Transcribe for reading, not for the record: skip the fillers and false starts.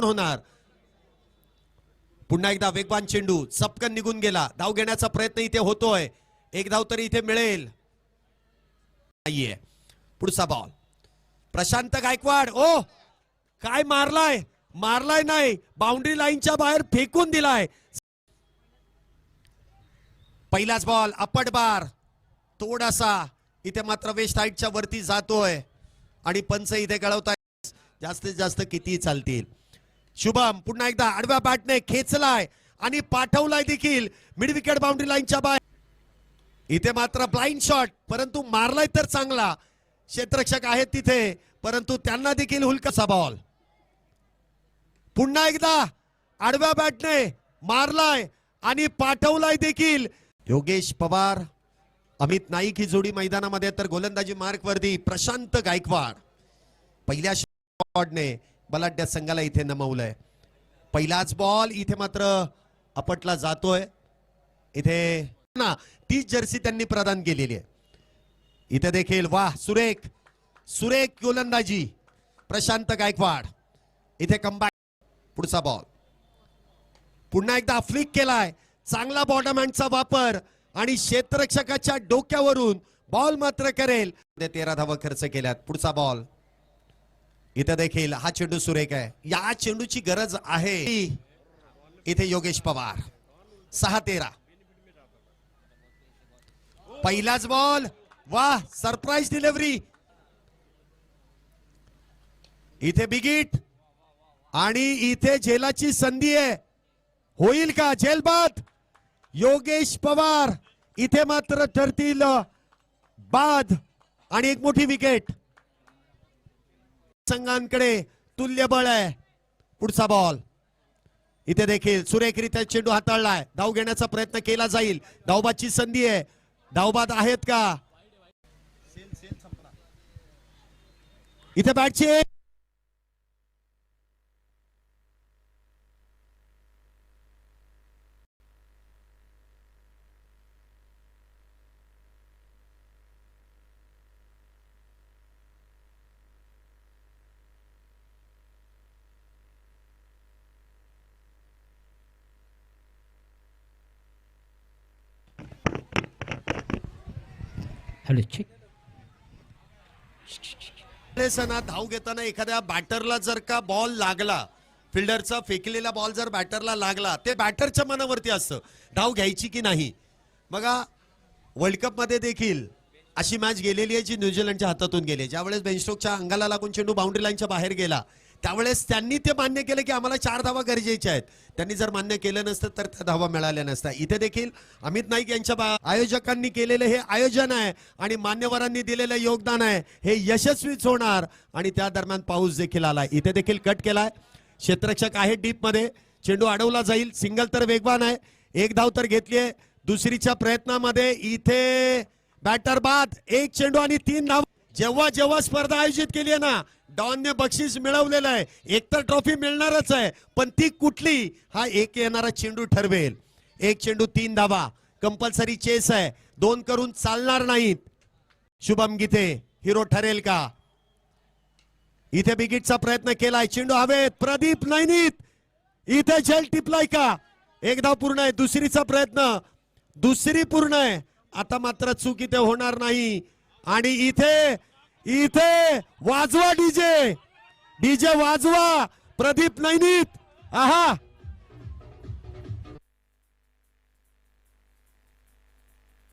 होणार. पुन्हा एकदा वेगवान चेंडू चपकन निघून गेला. धाव घेण्याचा प्रयत्न इथे होतोय. एक धाव तरी इथे मिळेल नाहीये. पुढचा बॉल प्रशांत गायकवाड. ओ काय मारलाय, मारलाय नाही, बाउंड्री लाईनच्या बाहेर फेकून दिलाय. पहिलाच बॉल अपट बार थोडासा इथे मात्र वेस्ट हाईटच्या वरती जातोय आणि पंच इथे कळवताय जास्तीत जास्त किती चालतील. शुभम पुन्हा एकदा आडव्या बॅटने खेचलाय आणि पाठवलाय देखील मिड विकेट बाउंड्री लाईनच्या बाहेर. इथे मात्र ब्लाइंड शॉट, परंतु मारलाय तर चांगला. क्षेत्ररक्षक आहेत तिथे परंतु त्यांना देखील हुलकासा बॉल. पुन्हा एकदा आडव्या बॅटने मारलाय आणि पाठवलाय देखील. योगेश पवार अमित नाईक ही जोडी मैदानामध्ये, तर गोलंदाजी मार्क वरती प्रशांत गायकवाड. पहिल्या शॉटने बलाढ्य संघाला इथे नमवलंय. पहिलाच बॉल इथे मात्र अपटला जातोय. इथे ना तीच जर्सी त्यांनी प्रदान केलेली आहे. इथे देखील वाह सुरेख सुरेख गोलंदाजी प्रशांत गायकवाड. इथे कमबॅक. पुढचा बॉल पुन्हा एकदा फ्लिक केलाय. चांगला बॉटम हँडचा वापर आणि क्षेत्ररक्षकाच्या डोक्यावरून बॉल मात्र करेल. 13 धावा खर्च केल्यात. पुढचा बॉल इथे देखील हा चेंडू सुरेख आहे. या चेंडूची गरज आहे. इथे योगेश पवार 6-13. पहिलाच बॉल वाह सरप्राईज डिलिव्हरी. इथे बिगिट आणि इथे झेलाची संधी आहे. होईल का झेलबाद. योगेश पवार इथे मात्र ठरतील बाद आणि एक मोठी विकेट. संघांकडे तुल्यबळ आहे. पुढचा बॉल इथे देखील सुरेखरित्या चेंडू हाताळलाय. धाव घेण्याचा प्रयत्न केला जाईल. धावबादची संधी आहे. धावबाद आहेत का. इथे बॅटची धाव घेताना एखाद्या बॅटरला जर का बॉल लागला, फिल्डरचा फेकलेला बॉल जर बॅटरला लागला, ते बॅटरच्या मनावरती असतं धाव घ्यायची की नाही. बघा वर्ल्ड कप मध्ये देखील अशी मॅच गेलेली आहे जी न्यूझीलंडच्या हातातून गेली. ज्यावेळेस बेनस्टोकच्या अंगाला लागून चेंडू बाउंड्री लाईनच्या बाहेर गेला त्यावेळेस त्यांनी ते मान्य केलं की आम्हाला 4 धावा गरजेच्या आहेत. त्यांनी जर मान्य केलं नसतं तर त्या धावा मिळाल्या नसत्या. इथे देखील अमित नाईक यांच्या आयोजकांनी केलेले हे आयोजन आहे आणि मान्यवरांनी दिलेलं योगदान आहे हे यशस्वीच होणार. आणि त्या दरम्यान पाऊस देखील आलाय. इथे देखील कट केलाय. क्षेत्ररक्षक आहे डीप मध्ये. चेंडू अडवला जाईल. सिंगल तर वेगवान आहे. एक धाव तर घेतलीये. दुसरीच्या प्रयत्नामध्ये इथे बॅटर बाद. एक चेंडू आणि 3 धाव. जेव्हा जेव्हा स्पर्धा आयोजित केली आहे ना डॉनने बक्षीस मिळवलेलं आहे. एकतर ट्रॉफी मिळणारच आहे पण ती कुठली हा एक येणारा चेंडू ठरवेल. एक चेंडू 3 धावा. कंपल्सरी चेस आहे. 2 करून चालणार नाहीत. शुभम गीते हिरो ठरेल का. इथे बिगिटचा प्रयत्न केलाय. चेंडू हवेत. प्रदीप नैनीत इथे झेल टिपलाय का. एक धाव पूर्ण आहे. दुसरीचा प्रयत्न दुसरी पूर्ण आहे. आता मात्र चूक इथे होणार नाही. आणि इथे इथे वाजवा डीजे. डीजे वाजवा. प्रदीप नैनीत. आहा